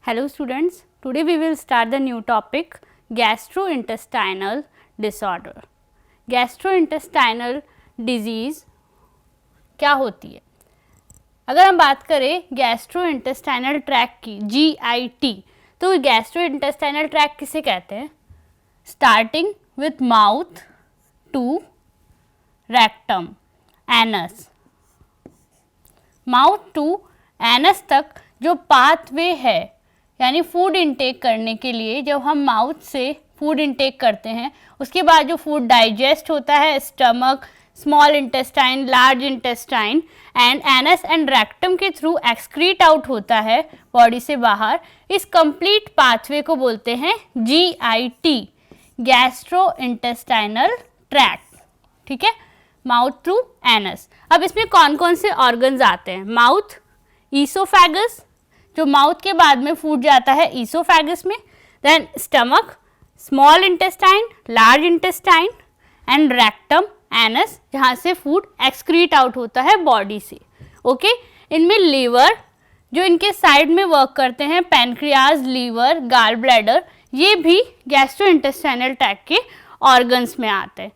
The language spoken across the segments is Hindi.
Hello students, today we will start the new topic gastrointestinal disorder. Gastrointestinal disease क्या होती है? अगर हम बात करें गैस्ट्रोइंटेस्टाइनल ट्रैक्ट की GIT, तो गैस्ट्रोइंटेस्टाइनल ट्रैक्ट किसे कहते हैं? Starting with mouth to rectum, anus, mouth to anus तक जो पाथवे है, यानी फूड इनटेक करने के लिए जब हम माउथ से फूड इनटेक करते हैं, उसके बाद जो फूड डाइजेस्ट होता है stomach, small intestine, large intestine and anus and rectum के थ्रू एक्सक्रीट आउट होता है बॉडी से बाहर, इस कंप्लीट पाथवे को बोलते हैं GIT, गैस्ट्रो इंटेस्टाइनल ट्रैक्ट. ठीक है, माउथ थ्रू एनस. अब इसमें कौन कौन से ऑर्गन्स आते हैं? माउथ, ईसोफेगस, जो माउथ के बाद में फूड जाता है ईसोफेगस में, then stomach, small intestine, large intestine and rectum, anus, जहाँ से फूड एक्सक्रीट आउट होता है बॉडी से. ओके, इनमें लीवर, जो इनके साइड में वर्क करते हैं, पैनक्रियाज, लीवर, गाल ब्लैडर, ये भी गैस्ट्रोइंटेस्टाइनल ट्रैक्ट के ऑर्गन्स में आते हैं.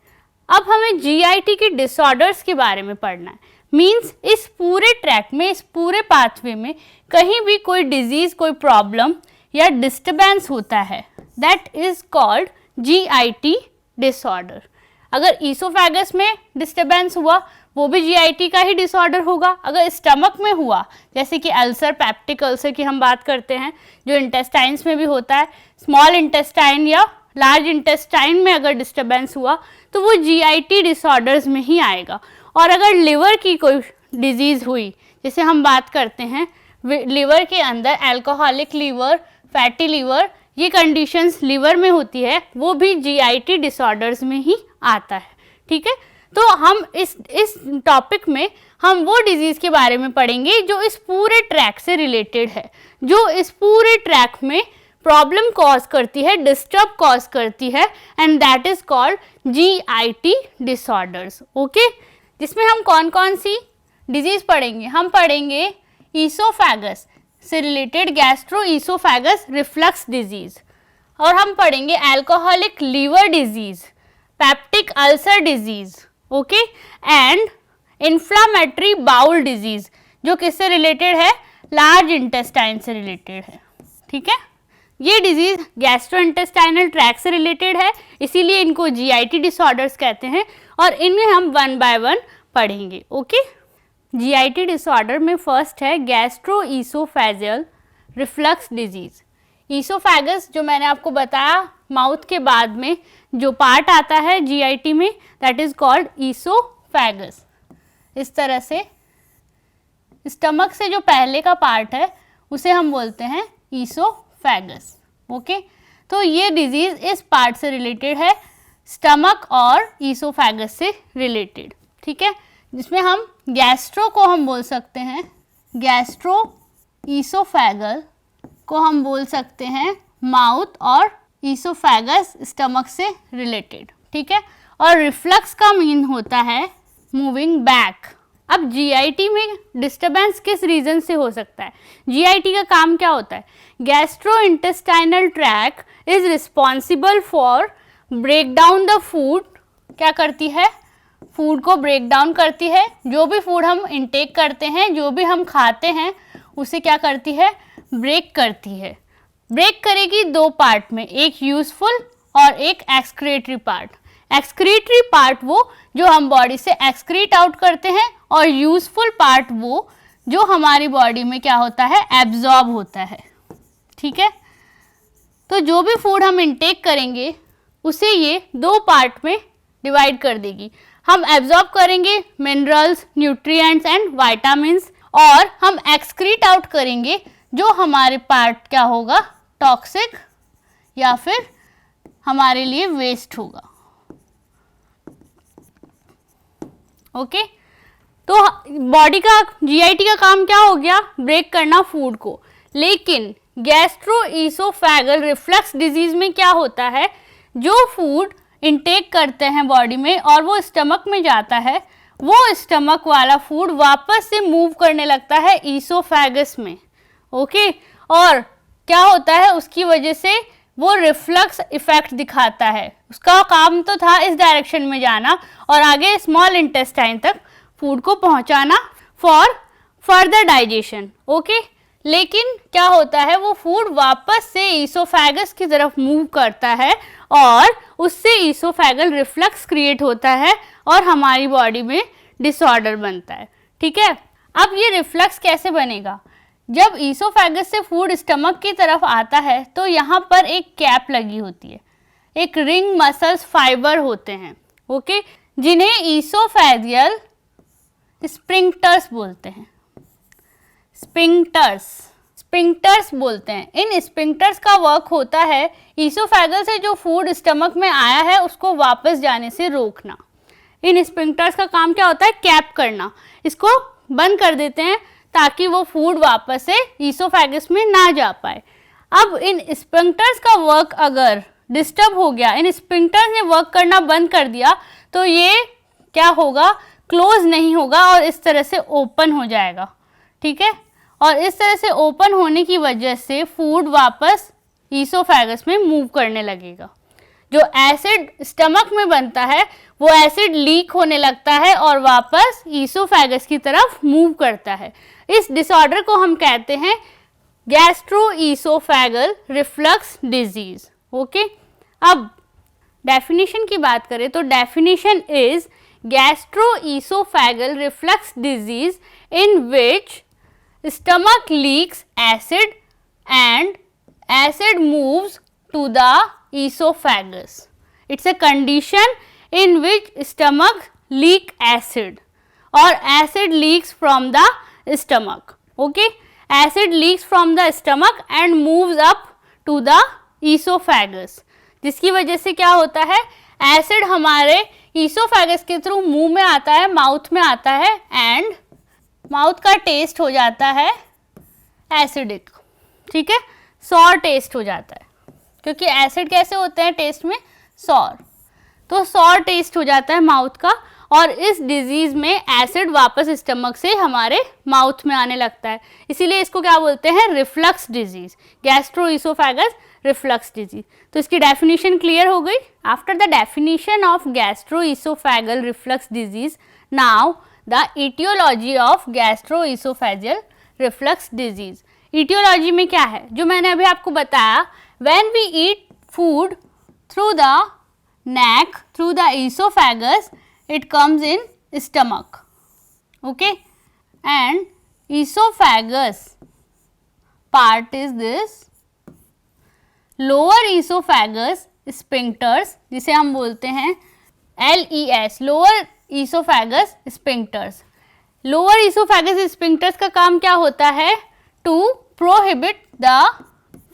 अब हमें GIT के डिसऑर्डर्स के बारे में पढ़ना है. मीन्स इस पूरे ट्रैक में, इस पूरे पाथवे में कहीं भी कोई डिजीज, कोई प्रॉब्लम या डिस्टर्बेंस होता है, that is called GIT disorder. अगर ईसोफेगस में डिस्टर्बेंस हुआ, वो भी GIT का ही डिसऑर्डर होगा. अगर स्टमक में हुआ, जैसे कि अल्सर, पेप्टिक अल्सर की हम बात करते हैं, जो इंटेस्टाइन्स में भी होता है, स्मॉल इंटेस्टाइन या लार्ज इंटेस्टाइन में अगर डिस्टर्बेंस हुआ तो वो GIT डिसऑर्डर्स में ही आएगा. और अगर लिवर की कोई डिजीज़ हुई, जैसे हम बात करते हैं लिवर के अंदर अल्कोहलिक लिवर, फैटी लिवर, ये कंडीशंस लिवर में होती है, वो भी GIT डिसऑर्डर्स में ही आता है. ठीक है, तो हम इस टॉपिक में हम वो डिजीज़ के बारे में पढ़ेंगे जो इस पूरे ट्रैक से रिलेटेड है, जो इस पूरे ट्रैक में प्रॉब्लम कॉज करती है, डिस्टर्ब कॉज करती है, and that is called GIT disorders. Okay, जिसमें हम कौन कौन सी डिजीज पढ़ेंगे? हम पढ़ेंगे ईसोफेगस से related gastro oesophagus reflux disease, और हम पढ़ेंगे alcoholic liver disease, peptic ulcer disease, okay, and inflammatory bowel disease, जो किससे रिलेटेड है? लार्ज इंटेस्टाइन से रिलेटेड है. ठीक है, ये डिजीज गैस्ट्रोइंटेस्टाइनल ट्रैक्ट से रिलेटेड है, इसीलिए इनको GIT डिसऑर्डर्स कहते हैं, और इनमें हम वन बाय वन पढ़ेंगे. ओके, GIT डिसऑर्डर में फर्स्ट है gastro oesophageal reflux disease. Oesophagus, जो मैंने आपको बताया, माउथ के बाद में जो पार्ट आता है GIT में, दैट इज कॉल्ड ईसोफेगस. इस तरह से स्टमक से जो पहले का पार्ट है उसे हम बोलते हैं ईसोफेगस. ओके, तो ये डिजीज इस पार्ट से रिलेटेड है, स्टमक और ईसोफेगस से रिलेटेड. ठीक है, जिसमें हम गैस्ट्रो को हम बोल सकते हैं, गैस्ट्रो ईसोफेगल को हम बोल सकते हैं माउथ, और ईसोफेगस स्टमक से रिलेटेड. ठीक है, और रिफ्लक्स का मीन होता है मूविंग बैक. अब GIT में डिस्टर्बेंस किस रीजन से हो सकता है? GIT का काम क्या होता है? Gastrointestinal tract is responsible for break down the food. क्या करती है? फूड को ब्रेक डाउन करती है. जो भी फूड हम इंटेक करते हैं, जो भी हम खाते हैं, उसे क्या करती है? ब्रेक करती है. ब्रेक करेगी दो पार्ट में, एक यूजफुल और एक एक्सक्रीटरी पार्ट. एक्सक्रीटरी पार्ट वो जो हम बॉडी से एक्सक्रीट आउट करते हैं, और यूजफुल पार्ट वो जो हमारी बॉडी में क्या होता है? एब्जॉर्ब होता है. ठीक है, तो जो भी फूड हम इंटेक करेंगे उसे ये दो पार्ट में डिवाइड कर देगी. हम एब्जॉर्ब करेंगे मिनरल्स, न्यूट्रिएंट्स एंड विटामिन्स, और हम एक्सक्रीट आउट करेंगे जो हमारे पार्ट क्या होगा? टॉक्सिक या फिर हमारे लिए वेस्ट होगा. ओके, तो बॉडी का GIT का काम क्या हो गया? ब्रेक करना फूड को. लेकिन गैस्ट्रो ईसोफेगल रिफ्लक्स डिजीज में क्या होता है? जो फूड इंटेक करते हैं बॉडी में और वो स्टमक में जाता है, वो स्टमक वाला फूड वापस से मूव करने लगता है ईसोफेगस में. ओके, और क्या होता है, उसकी वजह से वो रिफ्लक्स इफेक्ट दिखाता है। उसका काम तो था इस डायरेक्शन में जाना और आगे स्मॉल इंटेस्टाइन तक फूड को पहुंचाना फॉर फर्दर डाइजेशन, ओके। लेकिन क्या होता है, वो फूड वापस से ईसोफेगस की तरफ मूव करता है और उससे ईसोफेगल रिफ्लक्स क्रिएट होता है और हमारी बॉडी में डिसऑर्डर बनता है, ठीक है। अब ये रिफ्लक्स कैसे बनेगा, जब ईसोफेगस से फूड स्टमक की तरफ आता है तो यहाँ पर एक कैप लगी होती है, एक रिंग मसल्स फाइबर होते हैं, ओके, जिन्हें ईसोफेजियल स्फिंक्टर्स बोलते हैं। स्फिंक्टर्स बोलते हैं। इन स्फिंक्टर्स का वर्क होता है ईसोफेगल से जो फूड स्टमक में आया है उसको वापस जाने से रोकना। इन स्फिंक्टर्स का काम क्या होता है, कैप करना, इसको बंद कर देते हैं ताकि वो फूड वापस से ईसोफेगस में ना जा पाए। अब इन स्फिंक्टर्स का वर्क अगर डिस्टर्ब हो गया, इन स्फिंक्टर्स ने वर्क करना बंद कर दिया तो ये क्या होगा, क्लोज नहीं होगा और इस तरह से ओपन हो जाएगा, ठीक है। और इस तरह से ओपन होने की वजह से फूड वापस ईसोफेगस में मूव करने लगेगा। जो एसिड स्टमक में बनता है वो एसिड लीक होने लगता है और वापस ईसोफेगस की तरफ मूव करता है। इस डिसऑर्डर को हम कहते हैं गैस्ट्रोईसोफेगल रिफ्लक्स डिजीज, ओके। अब डेफिनेशन की बात करें तो definition is gastroesophageal reflux disease in which stomach leaks acid and acid moves to the esophagus. It's a condition in which stomach leak acid or acid leaks from the stomach, okay. Acid leaks from the stomach and moves up to the esophagus, जिसकी वजह से क्या होता है, एसिड हमारे ईसोफेगस के थ्रू मुंह में आता है, माउथ में आता है एंड माउथ का टेस्ट हो जाता है एसिडिक, ठीक है, सॉर टेस्ट हो जाता है, क्योंकि एसिड कैसे होते हैं टेस्ट में, सॉर, तो सॉर टेस्ट हो जाता है माउथ का और इस डिजीज में एसिड वापस स्टमक से हमारे माउथ में आने लगता है, इसीलिए इसको क्या बोलते हैं, reflux disease, gastroesophagus reflux disease. तो इसकी डेफिनेशन क्लियर हो गई। After the definition of gastroesophageal reflux disease, now the etiology of gastroesophageal reflux disease। etiology में क्या है, जो मैंने अभी आपको बताया, when we eat food through the neck, through the esophagus, it comes in stomach, okay, and esophagus part is this lower esophagus sphincters, जिसे हम बोलते हैं LES, lower oesophagus sphincters. Lower oesophagus sphincters का काम क्या होता है, to prohibit the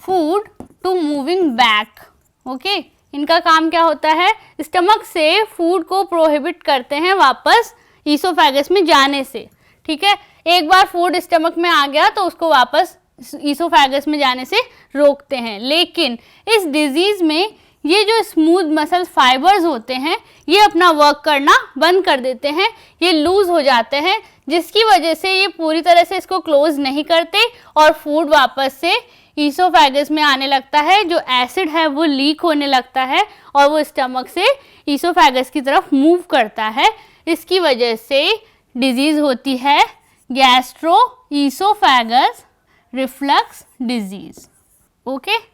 food to moving back, okay. इनका काम क्या होता है, स्टमक से फूड को प्रोहिबिट करते हैं वापस ईसोफेगस में जाने से, ठीक है। एक बार फूड स्टमक में आ गया तो उसको वापस ईसोफेगस में जाने से रोकते हैं। लेकिन इस डिजीज में ये जो स्मूथ मसल फाइबर्स होते हैं ये अपना वर्क करना बंद कर देते हैं, ये लूज हो जाते हैं, जिसकी वजह से ये पूरी तरह से इसको क्लोज नहीं करते और फूड वापस से ईसोफेगस में आने लगता है, जो एसिड है वो लीक होने लगता है और वो स्टमक से ईसोफेगस की तरफ मूव करता है। इसकी वजह से डिजीज होती है गैस्ट्रोईसोफेगस रिफ्लक्स डिजीज, ओके।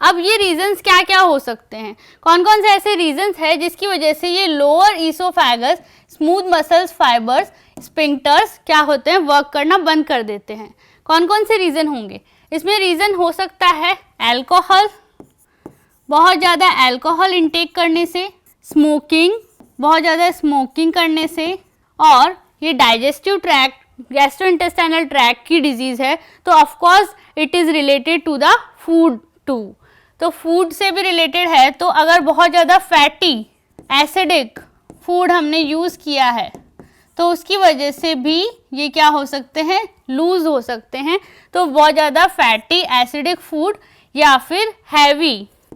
अब ये रीजंस क्या क्या हो सकते हैं, कौन कौन से ऐसे रीजंस हैं जिसकी वजह से ये lower oesophagus smooth muscles fibres sphincters क्या होते हैं, वर्क करना बंद कर देते हैं। कौन कौन से रीज़न होंगे, इसमें रीज़न हो सकता है अल्कोहल, बहुत ज़्यादा अल्कोहल इंटेक करने से, स्मोकिंग, बहुत ज़्यादा स्मोकिंग करने से, और ये डाइजेस्टिव ट्रैक्ट गैस्ट्रोइंटेस्टाइनल ट्रैक्ट की डिजीज़ है तो of course it is related to the food too, तो फूड से भी रिलेटेड है। तो अगर बहुत ज़्यादा फैटी एसिडिक फूड हमने यूज़ किया है तो उसकी वजह से भी ये क्या हो सकते हैं, लूज हो सकते हैं। तो बहुत ज़्यादा फैटी एसिडिक फूड या फिर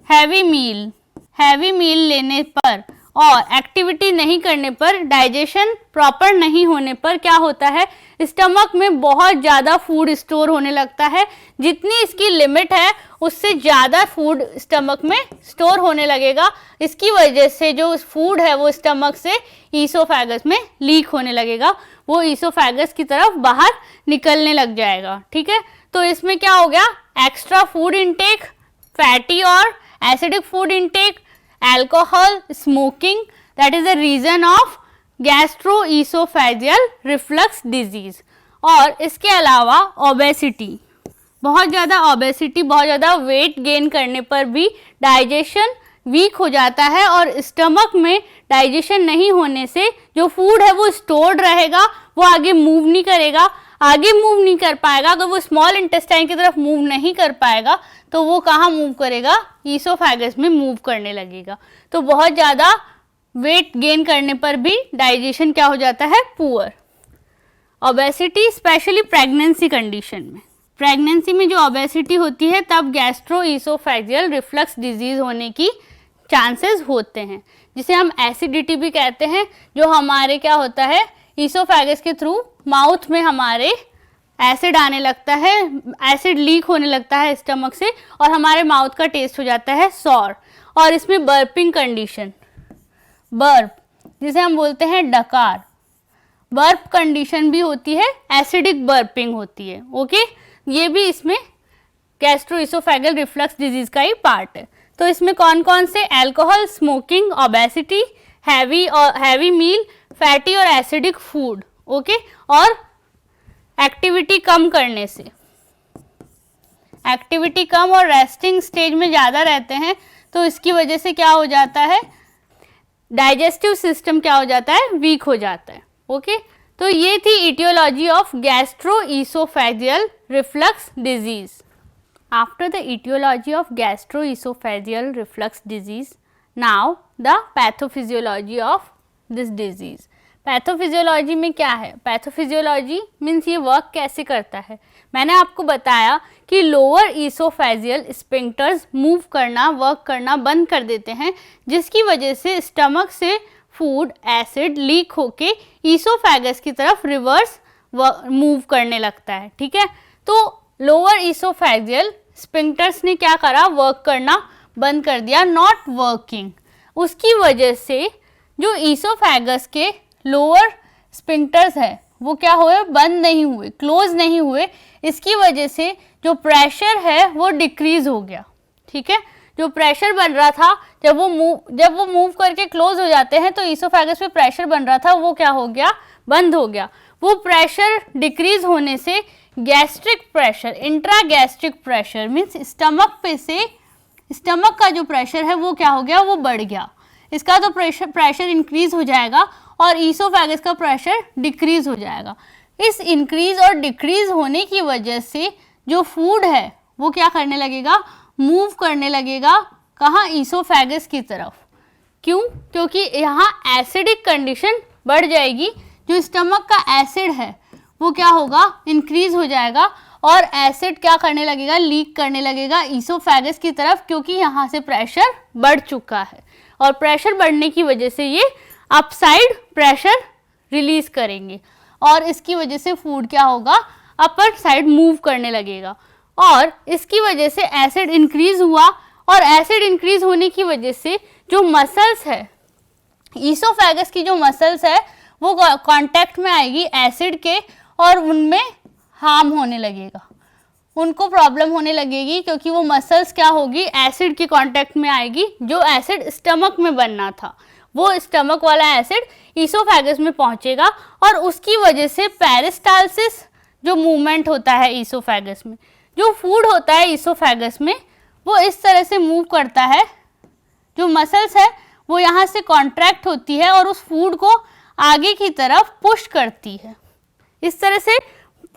हैवी मील लेने पर और एक्टिविटी नहीं करने पर, डाइजेशन प्रॉपर नहीं होने पर क्या होता है, स्टमक में बहुत ज़्यादा फूड स्टोर होने लगता है। जितनी इसकी लिमिट है उससे ज़्यादा फूड स्टमक में स्टोर होने लगेगा। इसकी वजह से जो फूड है वो स्टमक से ईसोफेगस में लीक होने लगेगा, वो ईसोफेगस की तरफ बाहर निकलने लग जाएगा। ठीक है, तो इसमें क्या हो गया, एक्स्ट्रा फूड इनटेक, फैटी और acidic food intake, alcohol, smoking, that is the reason of gastroesophageal reflux disease। और इसके अलावा ओबेसिटी, बहुत ज़्यादा ओबेसिटी, बहुत ज़्यादा वेट गेन करने पर भी डाइजेशन वीक हो जाता है और स्टमक में डाइजेशन नहीं होने से जो फूड है वो स्टोर्ड रहेगा, वो आगे मूव नहीं करेगा, आगे मूव नहीं कर पाएगा। अगर वो स्मॉल इंटेस्टाइन की तरफ मूव नहीं कर पाएगा तो वो कहाँ मूव करेगा, ईसोफेगस में मूव करने लगेगा। तो बहुत ज़्यादा वेट गेन करने पर भी डाइजेशन क्या हो जाता है, poor. Obesity specially pregnancy condition में, प्रेगनेंसी में जो ओबेसिटी होती है तब गैस्ट्रोईसोफेजियल रिफ्लक्स डिजीज होने की चांसेस होते हैं, जिसे हम एसिडिटी भी कहते हैं। जो हमारे क्या होता है, ईसोफेगस के थ्रू माउथ में हमारे एसिड आने लगता है, एसिड लीक होने लगता है स्टमक से और हमारे माउथ का टेस्ट हो जाता है सॉर। और इसमें बर्पिंग कंडीशन, बर्प जिसे हम बोलते हैं डकार, बर्प कंडीशन भी होती है, एसिडिक बर्पिंग होती है। ओके, ये भी इसमें गैस्ट्रोईसोफेगल रिफ्लक्स डिजीज का ही पार्ट है। तो इसमें कौन कौन से, अल्कोहल, स्मोकिंग, ओबेसिटी, हैवी मील, फैटी और एसिडिक फूड। ओके, और एक्टिविटी कम करने से, एक्टिविटी कम और रेस्टिंग स्टेज में ज़्यादा रहते हैं तो इसकी वजह से क्या हो जाता है, डाइजेस्टिव सिस्टम क्या हो जाता है, वीक हो जाता है। ओके, तो ये थी etiology of gastroesophageal reflux disease. After the etiology of gastroesophageal reflux disease, now the pathophysiology of this disease. Pathophysiology में क्या है, पैथोफिजियोलॉजी मीन्स ये वर्क कैसे करता है। मैंने आपको बताया कि लोअर ईसोफेजियल स्पिंक्टर्स मूव करना, वर्क करना बंद कर देते हैं, जिसकी वजह से स्टमक से फूड एसिड लीक होके ईसोफेगस की तरफ रिवर्स मूव करने लगता है। ठीक है, तो लोअर ईसोफेजियल स्पिंक्टर्स ने क्या करा, वर्क करना बंद कर दिया, नॉट वर्किंग। उसकी वजह से जो ईसोफेगस के लोअर स्पिंक्टर्स है वो क्या हुए, बंद नहीं हुए, क्लोज नहीं हुए। इसकी वजह से जो प्रेशर है वो डिक्रीज हो गया। ठीक है, जो प्रेशर बन रहा था जब वो मूव करके क्लोज हो जाते हैं तो ईसोफेगस पे प्रेशर बन रहा था वो क्या हो गया, बंद हो गया। वो प्रेशर डिक्रीज होने से gastric pressure, intra gastric pressure means stomach पे से स्टमक का जो प्रेशर है वो क्या हो गया, वो बढ़ गया। इसका तो प्रेशर इंक्रीज हो जाएगा और ईसोफेगस का प्रेशर डिक्रीज हो जाएगा। इस इंक्रीज और डिक्रीज होने की वजह से जो फूड है वो क्या करने लगेगा, मूव करने लगेगा, कहाँ, ईसोफेगस की तरफ। क्यों, क्योंकि यहाँ एसिडिक कंडीशन बढ़ जाएगी। जो स्टमक का एसिड है वो क्या होगा, इंक्रीज हो जाएगा और एसिड क्या करने लगेगा, लीक करने लगेगा ईसोफेगस की तरफ, क्योंकि यहाँ से प्रेशर बढ़ चुका है और प्रेशर बढ़ने की वजह से ये अपसाइड प्रेशर रिलीज करेंगे और इसकी वजह से फूड क्या होगा, अपर साइड मूव करने लगेगा। और इसकी वजह से एसिड इंक्रीज हुआ और एसिड इंक्रीज होने की वजह से जो मसल्स है, ईसोफेगस की जो मसल्स है वो कांटेक्ट में आएगी एसिड के और उनमें हार्म होने लगेगा, उनको प्रॉब्लम होने लगेगी, क्योंकि वो मसल्स क्या होगी, एसिड के कांटेक्ट में आएगी। जो एसिड स्टमक में बनना था वो स्टमक वाला एसिड ईसोफेगस में पहुंचेगा और उसकी वजह से पेरिस्टालसिस जो मूवमेंट होता है ईसोफेगस में, जो फूड होता है ईसोफेगस में वो इस तरह से मूव करता है। जो मसल्स है वो यहाँ से कॉन्ट्रैक्ट होती है और उस फूड को आगे की तरफ पुश करती है। इस तरह से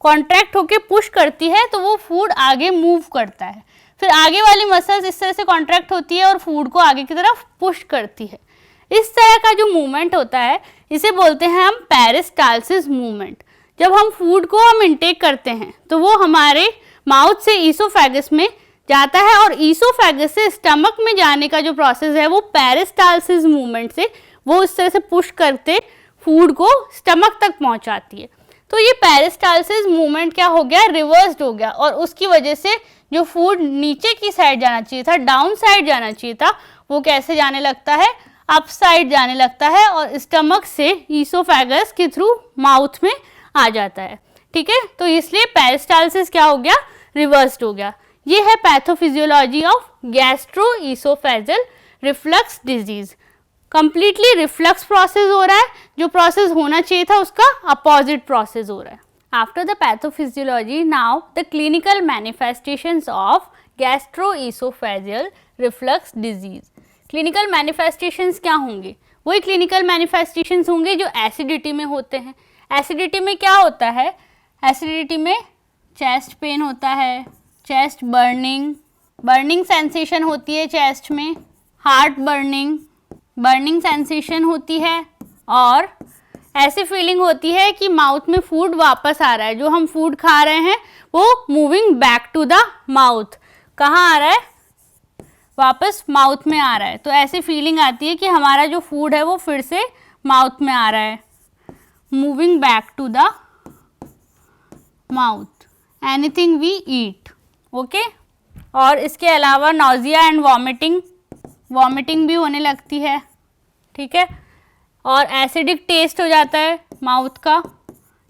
कॉन्ट्रैक्ट होके पुश करती है तो वो फूड आगे मूव करता है। फिर आगे वाली मसल्स इस तरह से कॉन्ट्रैक्ट होती है और फूड को आगे की तरफ पुश करती है। इस तरह का जो मूवमेंट होता है इसे बोलते हैं हम पेरिस्टालसिस मूवमेंट। जब हम फूड को इंटेक करते हैं तो वो हमारे माउथ से ईसोफेगस में जाता है और ईसोफेगस से स्टमक में जाने का जो प्रोसेस है वो पेरिस्टालसिस मूवमेंट से वो इस तरह से पुश करते फूड को स्टमक तक पहुंचाती है। तो ये पेरिस्टालसिस मूवमेंट क्या हो गया, रिवर्स्ड हो गया, और उसकी वजह से जो फूड नीचे की साइड जाना चाहिए था, डाउन साइड जाना चाहिए था, वो कैसे जाने लगता है, अप साइड जाने लगता है और स्टमक से ईसोफेगस के थ्रू माउथ में आ जाता है। ठीक है, तो इसलिए पेरिस्टालसिस क्या हो गया, रिवर्स्ड हो गया। ये है pathophysiology of gastroesophageal reflux disease. Completely reflux process हो रहा है, जो प्रोसेस होना चाहिए था उसका अपोजिट प्रोसेस हो रहा है। After the pathophysiology, now the clinical manifestations of gastroesophageal reflux disease. Clinical manifestations क्या होंगे, वही क्लिनिकल मैनिफेस्टेशंस होंगे जो एसिडिटी में होते हैं। एसिडिटी में क्या होता है, एसिडिटी में चेस्ट पेन होता है, चेस्ट बर्निंग सेंसेशन होती है चेस्ट में, हार्ट बर्निंग सेंसेशन होती है, और ऐसी फीलिंग होती है कि माउथ में फूड वापस आ रहा है, जो हम फूड खा रहे हैं वो moving back to the mouth, कहाँ आ रहा है, वापस माउथ में आ रहा है। तो ऐसी फीलिंग आती है कि हमारा जो फूड है वो फिर से माउथ में आ रहा है, moving back to the mouth, anything we eat. Okay, और इसके अलावा नॉजिया एंड वॉमिटिंग भी होने लगती है। ठीक है, और एसिडिक टेस्ट हो जाता है माउथ का,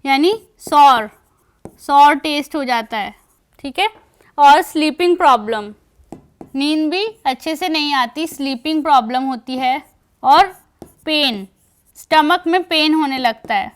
यानी सॉर टेस्ट हो जाता है। ठीक है, और स्लीपिंग प्रॉब्लम, नींद भी अच्छे से नहीं आती, स्लीपिंग प्रॉब्लम होती है, और पेन, स्टमक में पेन होने लगता है,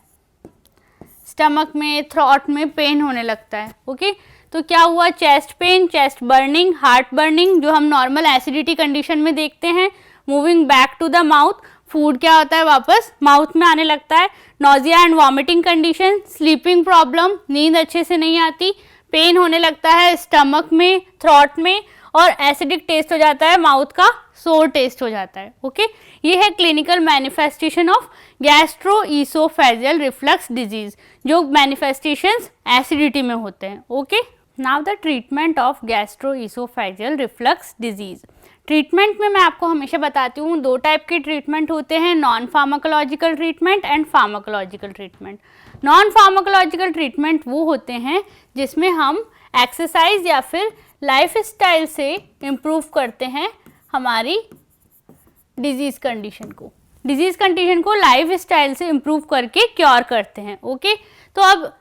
स्टमक में थ्रोट में पेन होने लगता है। ओके, तो क्या हुआ, chest pain, chest burning, heart burning जो हम नॉर्मल एसिडिटी कंडीशन में देखते हैं, moving back to the mouth, food क्या होता है वापस माउथ में आने लगता है, nausea and vomiting condition, sleeping problem, नींद अच्छे से नहीं आती, पेन होने लगता है स्टमक में, थ्रोट में, और एसिडिक टेस्ट हो जाता है माउथ का, सोर टेस्ट हो जाता है। ओके, ये है clinical manifestation of gastroesophageal reflux disease, जो मैनिफेस्टेशंस एसिडिटी में होते हैं। Okay, now the treatment of gastroesophageal reflux disease. Treatment में मैं आपको हमेशा बताती हूँ 2 टाइप के ट्रीटमेंट होते हैं, non pharmacological treatment and pharmacological treatment. Non pharmacological treatment वो होते हैं जिसमें हम एक्सरसाइज या फिर लाइफ स्टाइल से इम्प्रूव करते हैं हमारी डिजीज़ कंडीशन को लाइफ स्टाइल से इम्प्रूव करके क्योर करते हैं। ओके, तो अब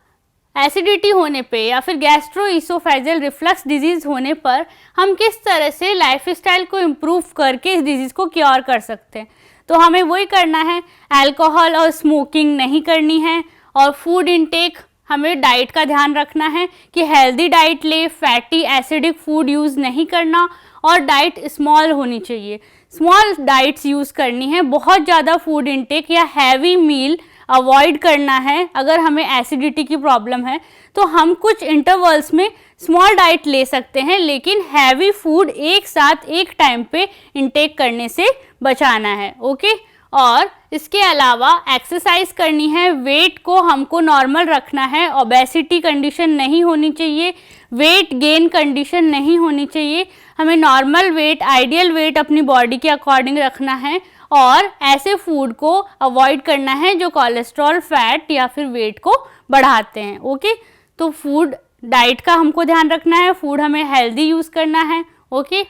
एसिडिटी होने पे या फिर गैस्ट्रोईसोफेजियल रिफ्लक्स डिजीज़ होने पर हम किस तरह से लाइफ स्टाइल को इम्प्रूव करके इस डिजीज़ को क्योर कर सकते हैं, तो हमें वही करना है, अल्कोहल और स्मोकिंग नहीं करनी है, और फूड इनटेक हमें डाइट का ध्यान रखना है कि हेल्दी डाइट ले, फैटी एसिडिक फूड यूज़ नहीं करना, और डाइट स्मॉल होनी चाहिए, स्मॉल डाइट्स यूज़ करनी है, बहुत ज़्यादा फूड इनटेक या हैवी मील अवॉइड करना है। अगर हमें एसिडिटी की प्रॉब्लम है तो हम कुछ इंटरवल्स में स्मॉल डाइट ले सकते हैं, लेकिन हैवी फूड एक साथ एक टाइम पे इनटेक करने से बचाना है। ओके, और इसके अलावा एक्सरसाइज करनी है, वेट को हमको नॉर्मल रखना है, ओबेसिटी कंडीशन नहीं होनी चाहिए, वेट गेन कंडीशन नहीं होनी चाहिए, हमें नॉर्मल वेट, आइडियल वेट अपनी बॉडी के अकॉर्डिंग रखना है, और ऐसे फूड को अवॉइड करना है जो कोलेस्ट्रॉल, फैट या फिर वेट को बढ़ाते हैं। ओके, तो फूड डाइट का हमको ध्यान रखना है, फूड हमें हेल्दी यूज़ करना है। ओके,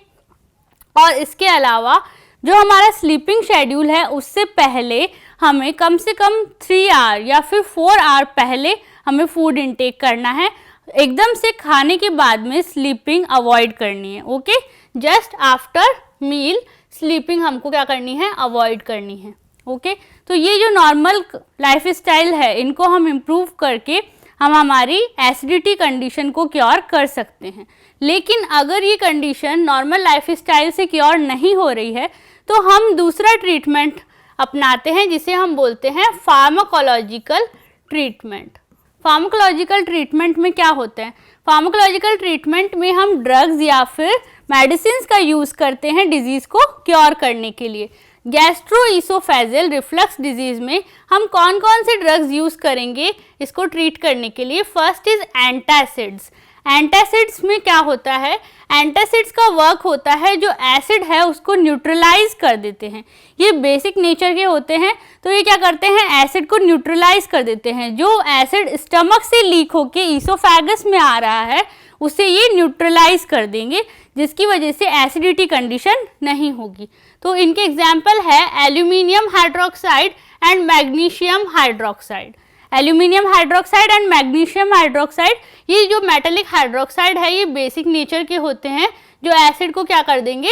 और इसके अलावा जो हमारा स्लीपिंग शेड्यूल है उससे पहले हमें कम से कम 3 आवर या फिर 4 आवर पहले हमें फूड इनटेक करना है, एकदम से खाने के बाद में स्लीपिंग अवॉइड करनी है। Okay, just after meal sleeping हमको क्या करनी है, अवॉइड करनी है। ओके, तो ये जो नॉर्मल लाइफ स्टाइल है इनको हम इम्प्रूव करके हम हमारी एसिडिटी कंडीशन को क्योर कर सकते हैं। लेकिन अगर ये कंडीशन नॉर्मल लाइफ स्टाइल से क्योर नहीं हो रही है तो हम दूसरा ट्रीटमेंट अपनाते हैं जिसे हम बोलते हैं फार्माकोलॉजिकल ट्रीटमेंट। फार्माकोलॉजिकल ट्रीटमेंट में क्या होता है, फार्माकोलॉजिकल ट्रीटमेंट में हम ड्रग्स या फिर मेडिसिन का यूज़ करते हैं डिजीज़ को क्योर करने के लिए। गैस्ट्रोईसोफेजियल रिफ्लक्स डिजीज़ में हम कौन कौन से ड्रग्स यूज़ करेंगे इसको ट्रीट करने के लिए, फर्स्ट इज़ एंटासिड्स। एंटासिड्स में क्या होता है, एंटासिड्स का वर्क होता है जो एसिड है उसको न्यूट्रलाइज कर देते हैं। ये बेसिक नेचर के होते हैं, तो ये क्या करते हैं, एसिड को न्यूट्रलाइज कर देते हैं। जो एसिड स्टमक से लीक होके ईसोफेगस में आ रहा है उसे ये न्यूट्रलाइज कर देंगे, जिसकी वजह से एसिडिटी कंडीशन नहीं होगी। तो इनके एग्जाम्पल है aluminium hydroxide and magnesium hydroxide. Aluminium hydroxide and magnesium hydroxide, ये जो मेटेलिक हाइड्रोक्साइड है ये बेसिक नेचर के होते हैं जो एसिड को क्या कर देंगे,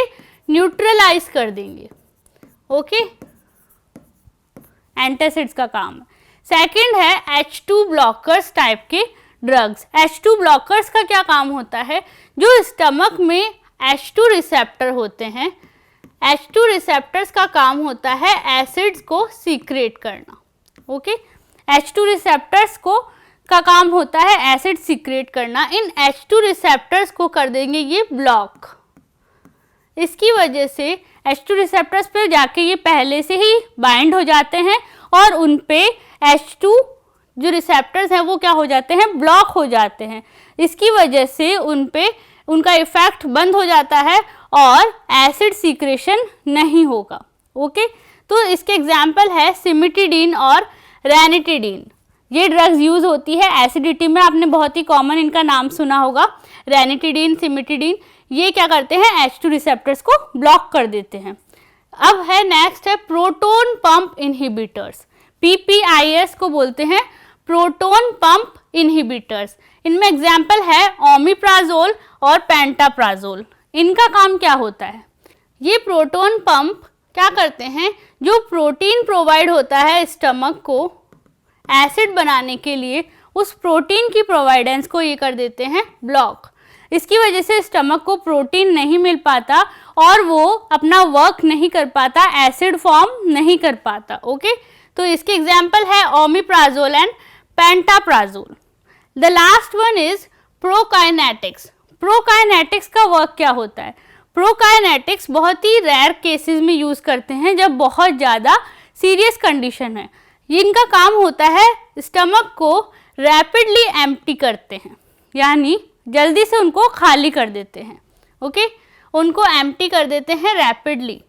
न्यूट्रलाइज कर देंगे। ओके, एंटासिड्स का काम है। सेकंड है H2 ब्लॉकर्स टाइप के ड्रग्स। H2 ब्लॉकर्स का क्या काम होता है, जो स्टमक में H2 रिसेप्टर होते हैं, H2 रिसेप्टर्स का काम होता है एसिड्स को सीक्रेट करना। ओके, H2 रिसेप्टर्स को का काम होता है एसिड सीक्रेट करना। इन H2 रिसेप्टर्स को कर देंगे ये ब्लॉक। इसकी वजह से H2 रिसेप्टर्स पे जाके ये पहले से ही बाइंड हो जाते हैं और उन पे H2 जो रिसेप्टर्स हैं वो क्या हो जाते हैं, ब्लॉक हो जाते हैं। इसकी वजह से उन पे उनका इफेक्ट बंद हो जाता है और एसिड सीक्रेशन नहीं होगा। ओके, तो इसके एग्जाम्पल है सिमिटिडीन और रैनिटिडीन। ये ड्रग्स यूज होती है एसिडिटी में, आपने बहुत ही कॉमन इनका नाम सुना होगा, रैनिटिडीन, सिमिटिडीन। ये क्या करते हैं, H2 रिसेप्टर्स को ब्लॉक कर देते हैं। अब है नेक्स्ट है प्रोटोन पंप इनहिबिटर्स। PPIs को बोलते हैं प्रोटोन पंप इनहिबिटर्स। इनमें एग्जाम्पल है ओमिप्राजोल और पेंटाप्राजोल। इनका काम क्या होता है, ये प्रोटोन पंप क्या करते हैं, जो प्रोटीन प्रोवाइड होता है स्टमक को एसिड बनाने के लिए, उस प्रोटीन की प्रोवाइडेंस को ये कर देते हैं ब्लॉक। इसकी वजह से स्टमक को प्रोटीन नहीं मिल पाता और वो अपना वर्क नहीं कर पाता, एसिड फॉर्म नहीं कर पाता। ओके, तो इसके एग्जाम्पल है omeprazole and pantoprazole. The last one is प्रोकाइनेटिक्स। प्रोकाइनेटिक्स का वर्क क्या होता है, प्रोकाइनेटिक्स बहुत ही रेयर केसेस में यूज करते हैं जब बहुत ज़्यादा सीरियस कंडीशन है। इनका काम होता है स्टमक को रैपिडली एम्प्टी करते हैं, यानी जल्दी से उनको खाली कर देते हैं। ओके, उनको एम्प्टी कर देते हैं रैपिडली,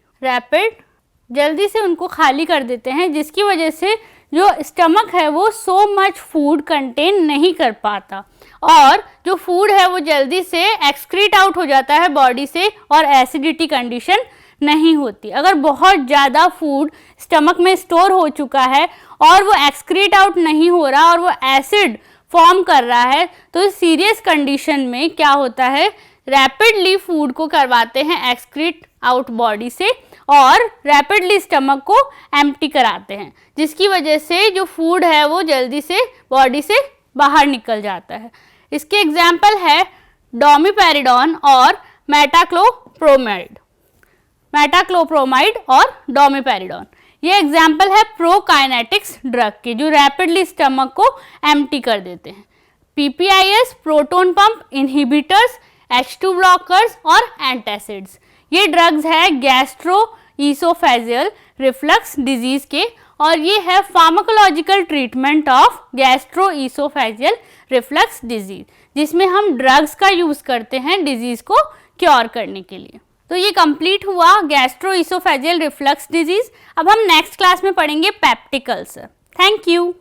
जल्दी से उनको खाली कर देते हैं, जिसकी वजह से जो स्टमक है वो सो मच फूड कंटेन नहीं कर पाता और जो फूड है वो जल्दी से एक्सक्रीट आउट हो जाता है बॉडी से और एसिडिटी कंडीशन नहीं होती। अगर बहुत ज़्यादा फूड स्टमक में स्टोर हो चुका है और वो एक्सक्रीट आउट नहीं हो रहा और वो एसिड फॉर्म कर रहा है, तो सीरियस कंडीशन में क्या होता है, रैपिडली फूड को करवाते हैं एक्सक्रीट आउट बॉडी से और रैपिडली स्टमक को एम्प्टी कराते हैं, जिसकी वजह से जो फूड है वो जल्दी से बॉडी से बाहर निकल जाता है। इसके एग्जाम्पल है डोमिपेरिडोन और मेटाक्लोप्रोमाइड और डोमिपेरिडोन। ये एग्जाम्पल है प्रोकाइनेटिक्स ड्रग के, जो रैपिडली स्टमक को एम्प्टी कर देते हैं। PPIs proton pump inhibitors, H2 blockers और एंटासिड्स। ये ड्रग्स है गैस्ट्रो ईसोफेजियल रिफ्लक्स डिजीज के और ये है pharmacological treatment of gastro oesophageal reflux disease, जिसमें हम ड्रग्स का यूज करते हैं डिजीज को क्योर करने के लिए। तो ये कंप्लीट हुआ गैस्ट्रो ईसोफेजियल रिफ्लक्स डिजीज। अब हम नेक्स्ट क्लास में पढ़ेंगे पेप्टिक अल्सर। Thank you.